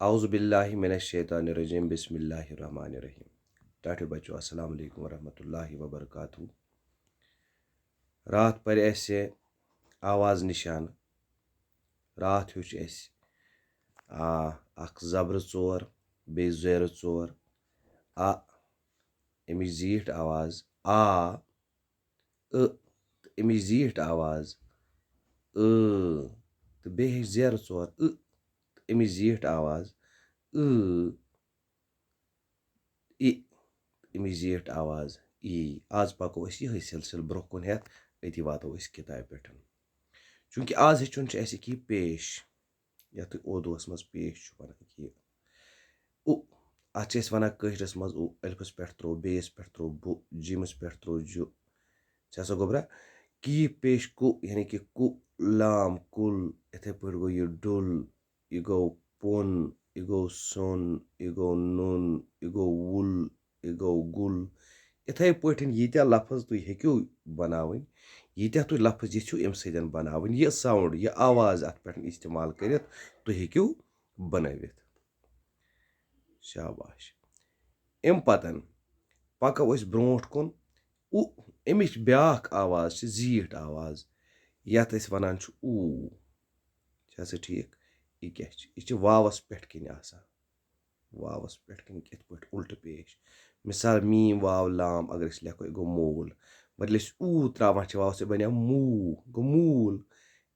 Auzu billahi mineşşeytanirracim. Bismillahirrahmanirrahim. ठाठे बच्चों अस्सलाम वालेकुम वरहमतुल्लाहि वबरकातुहू। रात पर ऐसे आवाज़ निशान रात हूँ ऐसे अख जबर चोर बे ज़ेर चोर अमिच जीठ आवाज़ अमिच जीठ आवाज़ तो बे ज़ेर चोर अमिच जीठ आवाज़ इ अमिच जीठ आवाज़ ई। आज पको यही सिलसिल ब्रोह कुन हेत अति वातो किताब पे। चूंकि आज हेचुन यह पेश यथ उर्दूस मज पेश वन उ अत वन कशरस मज उ अलिफस पे त्रो बेस पे त्रो बु जिमस पे त्रो जु सा गोबरा की पेश कु यानी कि कु लाम कुल इथे पे गो यह डुल यह गो पुन यह गो सुन यह गो नुन यह गो वुल यह गो गुल इथे पे यीत्या लफज तुम हेक्यू बनावन यीत्या तुम लफज यू अम सदन बनावन यह साउंड यह आवाज़ अत पे इस्तेमाल कर तुम हेक्यू बनवित। शाबाश। अम पतन पको ब्रोट कुन अमिच ब्याख आवाज़ जीठ आवाज़ यथ वनान ऊ सा ठीक यह क्या यह वावस पे कन वावस पे कन कित पे उल्ट पेश मिसाल मीम वाव लाम अगर लिखो यह गो मोल मतलब ऊ त्रावान वावस बन मू गो मूल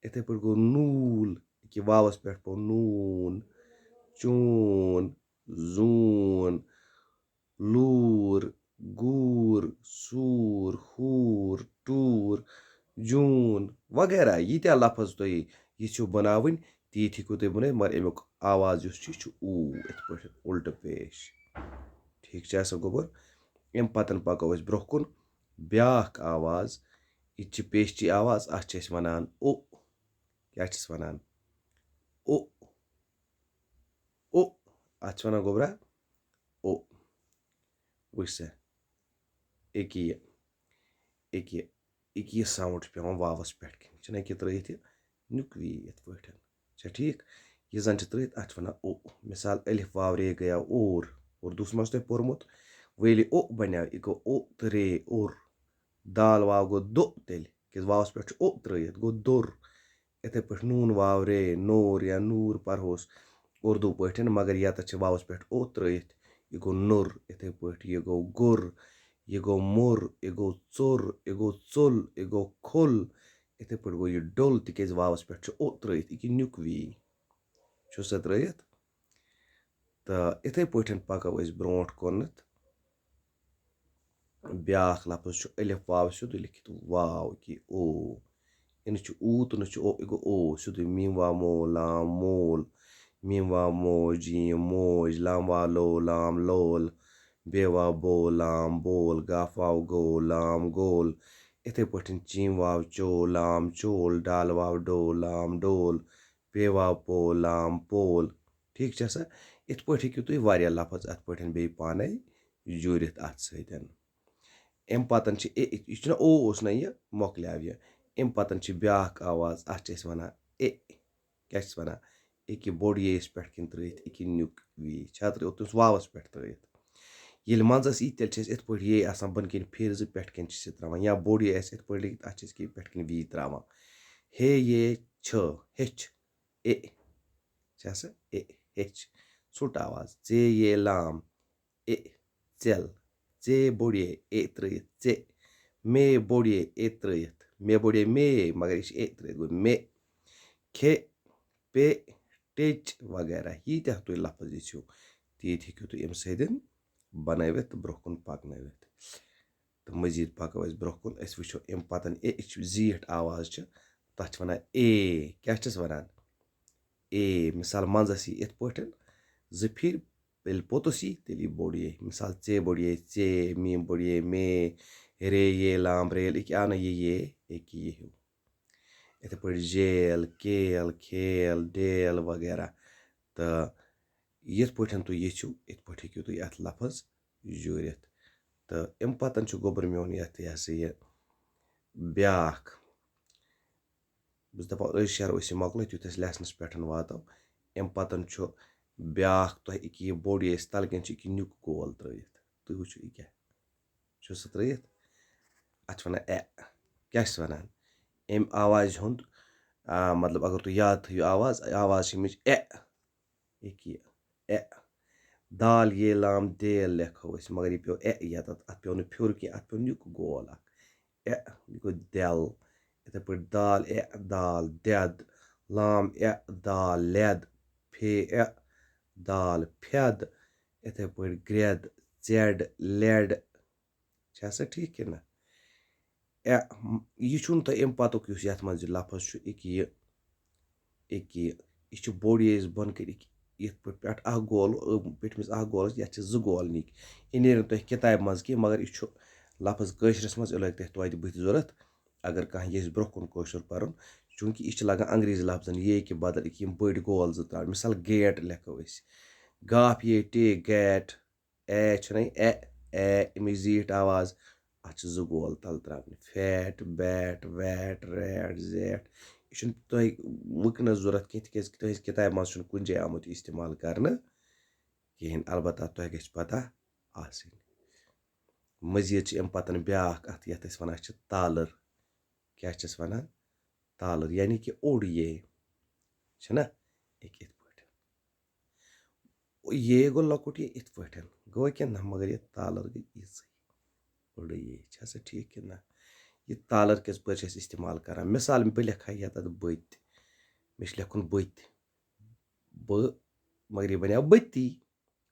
इथे पे गो नूल कि वावस पे पो नून चून जून लूर गूर सूर हूर टूर जून वगैरह यीत्या लफज तुम यू बनावन तीत हेक्यू तुम बन मगर अमुक आवाज़ ऊ इत पे उल्ट पेश ठीक सा गोबर। अम पतन पको ब्रोह कुन ब्याख आवाज़ यह पेशची आवाज़ अत वनान ओ क्या वनान ओ ओ अत वनान गोबरा ओ वुच सा एक साउंड पे वावस पे कन त्रत नुक वी इत पे ठीक यह जन त्रत अत वन ओ मिसाल अलिफ वाव रे गया उर्दूस मज तुम पोर्मुत वो ओ बनो यह गो ओ तो रे उर दाल वाव गो दो तेल कि वावस पे ओ त्रत गो दुर इथे पे नून वाव रे नूर या नूर पढ़ोस उर्दू पे मगर यत वावस पे ओ त्रत यह गो नुर इथे पे यह गो गुर यह गो मुर यह गो चुर यह गो चुल यह गो खुल इथे पे गो यह डुल तिज वावस पे ओ त्रत यह नुक वी सा त्रत तो इथे पे पको ब्रोट कुन ब्याख लफज अलिफ वाव सीध लिखित वाव कि ओ इन ऊ तो न ओ यह गो ओ सीध मीम वाव मो लाम मोल मीम वाव मो जीम मोज लाम वाव लो लाम लोल बे वाव बो लाम बोल गाफ वाव गो लाम गोल इथे पे चीम वाव चो लाम चोल डाल वाव डो लाम डोल पे वाव पो लाम पोल ठीक सा इत पे हेक्यू तुम वारिया लफज अत पे बे पाने जुड़ित अत सतन। अम पतन यह ओस ना यह मोकल्याव यह अम पतन ब्याख आवाज़ अत वनान ए क्या वनान एक बोड़ येस पे कन त्रत एक नुक वी तुम वावस पे त्रत ये मंजस यी तेल इत पे ये आसान बन कन फिर पे कन त्रावान या बोड़ ये इत पे लिखित अत पे कन वी त्रावान हे ये छ हेच ए सा ए हेच सुट आवाज़ जे ये लाम ए चल जे बोड़े ए त्रत चे मे बोड़े ए त्रत मे बोड़े मे मगर यह ए त्रत गो मे खे पे टेच वगैरह यीत्या तुम लफज यू तीत हेक्यू तुम अम सदन बनवित ब्रोह कुन पकनवित। तो मजीद पको ब्रोह कुन वो अम पतन जीठ आवाज़ तथ वनान ए क्या वनान ए मिसाल मंजस यी इत पे ज फिर ये पोतुस यी तेल यी बोड़ ये मिसाल चे बोड़ ये चे मीम बोड़ ये मे रे ये लाम रेल एक आना ये एक ये हूँ इथे पे जेल केल खेल डेल वगैरह तो ये पे तुम यू इत पे हेक्यू तुम अत लफज जुड़ित। तो अम पतन गोबर मोन यह यह ब्याख बस दपा शहर मोकल युत लेसनस पे वातो अम पतन بیٛاکھ تۄہہِ أکیٛاہ یہِ بوٚڑ یہِ أسۍ تَلہٕ کِنۍ چھِ أکیٛاہ نیُک گول ترٛٲیِتھ تُہۍ وٕچھِو یہِ کیٛاہ چھُ سُہ ترٛٲیِتھ اَتھ چھِ وَنان کیٛاہ چھِس وَنان اَمہِ آوازِ ہُنٛد مطلب اگر تُہۍ یاد تھٲیِو آواز چھِ اَمِچ ییٚکیٛاہ دال یہ لام دیل لیکھو أسۍ مگر یہِ پیوٚو یَتَتھ اَتھ پیوٚو نہٕ پھیُر کینٛہہ اَتھ پیوٚو نیُک گول اَکھ یہِ گوٚو دٮ۪ل یِتھَے پٲٹھۍ دال دال دٮ۪د لام دال لٮ۪د پھے دال پھٮ۪د یِتھَے پٲٹھۍ گرٛٮ۪د ژٮ۪ڈ لٮ۪ڈ چھا سا ٹھیٖک کِنہٕ نہ یہِ چھُنہٕ تۄہہِ اَمہِ پَتُک یُس یَتھ منٛز یہِ لفظ چھُ یہِ چھُ بوٚڑ یہِ أسۍ بۄنہٕ کٔرِتھ یِتھ پٲٹھۍ پٮ۪ٹھ اَکھ گول پیٚٹھمِس اَکھ گولَس یَتھ چھِ 2 گول نِکۍ یہِ نیرِ نہٕ تۄہہِ کِتابہِ منٛز کینٛہہ مگر یہِ چھُ لفظ کٲشرِس منٛز یہِ لَگہِ تۄہہِ توتہِ بٕتھِ ضوٚرَتھ اگر کانٛہہ ییٚژھِ برٛونٛہہ کُن کٲشُر پَرُن چوٗنٛکہِ یہِ چھِ لَگان انٛگریٖزی لفظن یہ کہِ بدل یِم بٔڑۍ گول 2 ترٛاوٕنۍ مِثال گیٹ لیکھو أسۍ گاف یہ ٹے گیٹ چھُنہ اَمِچ زیٖٹھ آواز اَتھ چھِ 2 گول تَلہٕ ترٛاوٕنۍ فیٹ بیٹ ویٹ ریٹ زیٹھ یہِ چھُنہٕ تۄہہِ وٕنکٮ۪نَس ضوٚرَتھ کینٛہہ تِکیٛازِ تُہٕنٛزِ کِتابہِ منٛز چھُنہٕ کُنہِ جایہِ آمُت یہِ اِستعمال کَرنہٕ کِہیٖنۍ البتہ تۄہہِ گژھِ پَتہ آسٕنۍ مٔزیٖد چھِ اَمہِ پَتَن بیٛاکھ اَتھ یَتھ أسۍ وَنان چھِ تالٕر کیٛاہ چھِس وَنان تالٕر یعنی کہِ اوٚڑ یہ چھُنہ یِتھ پٲٹھۍ یہ گوٚو لۄکُٹ یہِ یِتھ پٲٹھۍ گوٚو کِنہٕ نہ مگر یہِ تالٕر گٔے یِژٕے اوٚڑ یہ چھا سا ٹھیٖک کِنہٕ نہ یہِ تالٕر کِتھ پٲٹھۍ چھِ أسۍ اِستعمال کَران مِثال بہٕ لیکھٕ ہا یَتَتھ بٔتۍ مےٚ چھُ لیکھُن بٔتۍ مگر یہِ بَنیٛو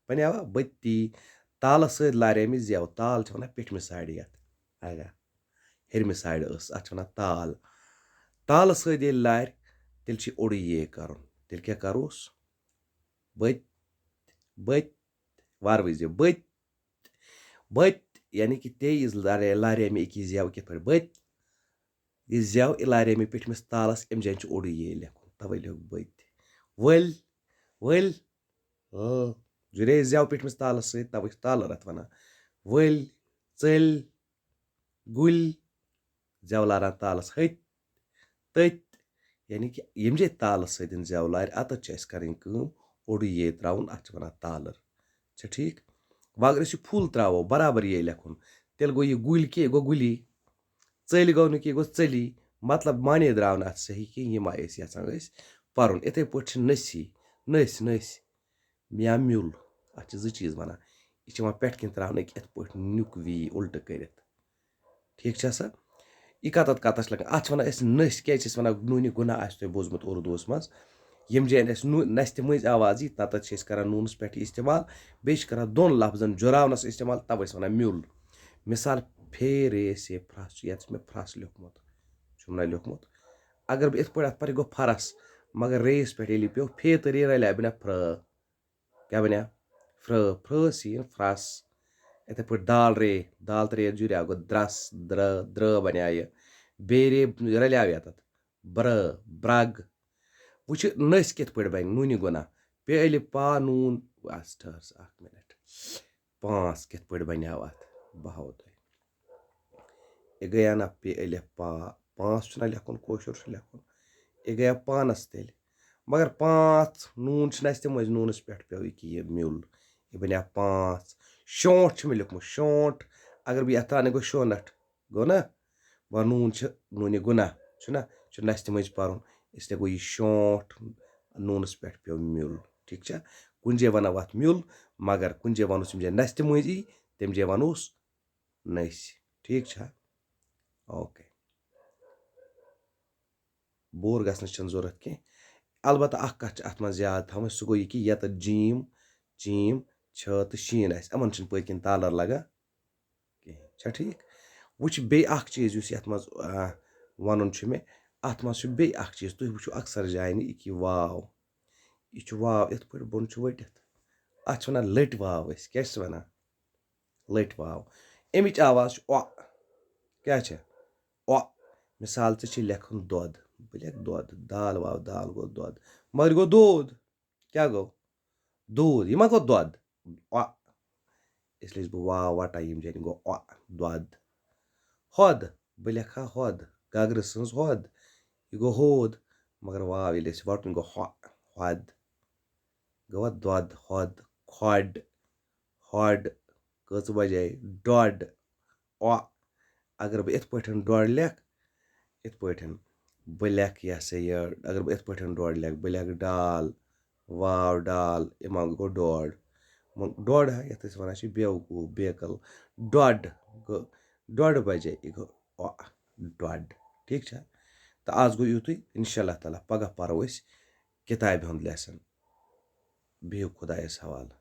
بَنیٛاوا بٔتی تالَس سۭتۍ لاریٛاے مےٚ زٮ۪و تال چھِ وَنان پیٚٹھمہِ سایڈٕ یَتھ ہیٚرمہِ سایڈٕ اَتھ چھِ وَنان تالہٕ سۭتۍ ییٚلہِ لارِ تیٚلہِ چھِ اوٚڑ یہ کَرُن تیٚلہِ کیٛاہ کَروس بٔتۍ وارٕ وٕچھۍ زِ بٔتۍ یعنی کہِ تیز لاریٛاے مےٚ أکیٛاہ زٮ۪و کِتھ پٲٹھۍ بٔتۍ یہِ زٮ۪و یہِ لاریٛاے مےٚ پیٚٹھمِس تالَس اَمہِ جایہِ چھُ اوٚڑ یہ لیکھُن تَوَے لیوٚکھ بٔتۍ ؤلۍ جُڑے زٮ۪و پیٚٹھمِس تالَس سۭتۍ تَوَے چھِ تالٕر اَتھ وَنان ؤلۍ ژٔلۍ گُلۍ زٮ۪و لاران تالَس تٔتۍ یعنی کہِ ییٚمہِ جایہِ تالَس سۭتۍ زٮ۪و لارِ اَتَتھ چھِ اَسہِ کَرٕنۍ کٲم اوٚڑ یہ ترٛاوُن اَتھ چھِ وَنان تالٕر چھا ٹھیٖک وۄنۍ اگر أسۍ یہِ فُل ترٛاوو برابر یہ لیکھُن تیٚلہِ گوٚو یہِ گُلۍ کہِ یہِ گوٚو گُلی ژٔلۍ گوٚو نہٕ کہِ یہِ گوٚو ژٔلی مطلب معنے درٛاو نہٕ اَتھ صحیح کینٛہہ یِم آیہِ أسۍ یَژھان أسۍ پَرُن یِتھَے پٲٹھۍ چھِ نٔسۍ یا میوٗل اَتھ چھِ 2 چیٖز وَنان یہِ چھِ یِوان پٮ۪ٹھٕ کِنۍ ترٛاونہٕ یِتھ پٲٹھۍ نیُک وی اُلٹہٕ کٔرِتھ ٹھیٖک چھا سا یہِ کَتَتھ چھِ لَگان اَتھ چھِ وَنان أسۍ نٔسۍ کیٛازِ چھِ أسۍ وَنان نوٗنہِ گُناہ آسہِ تۄہہِ بوٗزمُت اُردوٗوَس منٛز ییٚمہِ جایَن اَسہِ نَستہِ مٔنٛزۍ آواز یی تَتَتھ چھِ أسۍ کَران نوٗنَس پٮ۪ٹھ یہِ اِستعمال بیٚیہِ چھِ کَران 2 لفظن جُراونَس اِستعمال تَوَے چھِ وَنان میوٗل مِثال پھیرے سے پھرٛس چھُ یَتھ چھِ مےٚ پھرٛس لیوٚکھمُت چھُم نہ لیوٚکھمُت اگر بہٕ یِتھ پٲٹھۍ اَتھ پَرٕ یہِ گوٚو فرس مگر رییَس پٮ۪ٹھ ییٚلہِ یہِ پیوٚو فے تہٕ رے رَلیٛاو بَنیٛاو کیٛاہ بَنیٛاو فرٛس یِن فرٛس یِتھَے پٲٹھۍ دال تہٕ رے جُریٛاو گوٚو درٛ بَنیٛاو یہِ بیٚیہِ رے رَلیٛاو یَتَتھ برٛگ وۄنۍ چھِ نٔسۍ کِتھ پٲٹھۍ بَنہِ نوٗنہِ گُناہ پے الف پا نوٗن ٹھہر سا 1 مِنَٹ 5 کِتھ پٲٹھۍ بَنیٛاو اَتھ بہٕ ہاوو تۄہہِ یہِ گٔیو نہ پے الف پا 5 چھُنہ لیکھُن کٲشُر چھُ لیکھُن یہِ گٔیو پانَس تیٚلہِ مگر 5 نوٗن چھِ نَستہِ منٛز نوٗنَس پٮ۪ٹھ پیوٚو یہِ میوٗل یہِ بَنیٛاو 5 شونٛٹھ چھُ مےٚ لیوٚکھمُت شونٛٹھ اگر بہٕ یَتھ ترٛاونہٕ گوٚو شونَٹھ گوٚو نہ وۄنۍ نوٗن چھِ نوٗنہِ گُناہ چھُنہ چھُ نَستہِ منٛز پَرُن اِسلیے گوٚو یہِ شونٛٹھ نوٗنَس پٮ۪ٹھ پیوٚو میوٗل ٹھیٖک چھا کُنہِ جایہِ وَنو اَتھ میوٗل مگر کُنہِ جایہِ وَنوس ییٚمہِ جایہِ نَستہِ مٔنٛزۍ یی تَمہِ جایہِ وَنوس نٔسۍ ٹھیٖک چھا اوکے بور گژھنٕچ چھَنہٕ ضوٚرَتھ کینٛہہ البتہ اَکھ کَتھ چھِ اَتھ منٛز یاد تھاوٕنۍ سُہ گوٚو یہِ کہِ یَتَتھ جیٖم چیٖم چھِ تہٕ شیٖن آسہِ یِمَن چھِنہٕ پٔتۍ کِنۍ تالَر لَگان کِہیٖنۍ چھا ٹھیٖک وۄنۍ چھِ بیٚیہِ اَکھ چیٖز یُس یَتھ منٛز وَنُن چھُ مےٚ اَتھ منٛز چھُ بیٚیہِ اَکھ چیٖز تُہۍ وٕچھِو اَکثر جایَن یہِ کہِ واو یہِ چھُ واو یِتھ پٲٹھۍ بۄن چھُ ؤٹِتھ اَتھ چھِ وَنان لٔٹۍ واو أسۍ کیٛاہ چھِس وَنان لٔٹۍ واو اَمِچ آواز چھِ کیٛاہ چھِ مِثال ژےٚ چھِ لیکھُن دۄد بہٕ لیکھٕ دۄد دال واو دال گوٚو دۄد مگر یہِ گوٚو دوٗد کیٛاہ گوٚو دوٗد یہِ ما گوٚو دۄد اِسلیے چھُس بہٕ واو وَٹان ییٚمہِ جایہِ گوٚو دۄد ہۄد بہٕ لیکھٕ ہا ہۄد گگرٕ سٕنٛز ہۄد یہِ گوٚو ہود مگر واو ییٚلہِ أسۍ وَٹُن گوٚو ہۄد گوٚوا دۄد ہۄد کھۄڈ ہۄڈ کٔژ بجے ڈۄڈ او اگر بہٕ یِتھ پٲٹھۍ ڈۄڈ لیکھٕ یِتھ پٲٹھۍ بہٕ لیکھٕ یہِ ہسا یہِ اگر بہٕ یِتھ پٲٹھۍ ڈۄڈ لیکھٕ بہٕ لیکھٕ ڈال واو ڈال اِما گوٚو ڈۄڈ ڈۄڈ ہا یَتھ أسۍ وَنان چھِ بیوقوٗف بیکٕل ڈۄڈ گوٚو ڈۄڈ بجے یہِ گوٚو او ڈۄڈ ٹھیٖک چھا تہٕ آز گوٚو یُتُے اِنشاء اللہ تعالیٰ پگاہ پَرو أسۍ کِتابہِ ہُنٛد لیسن بِہِو خۄدایَس حوالہٕ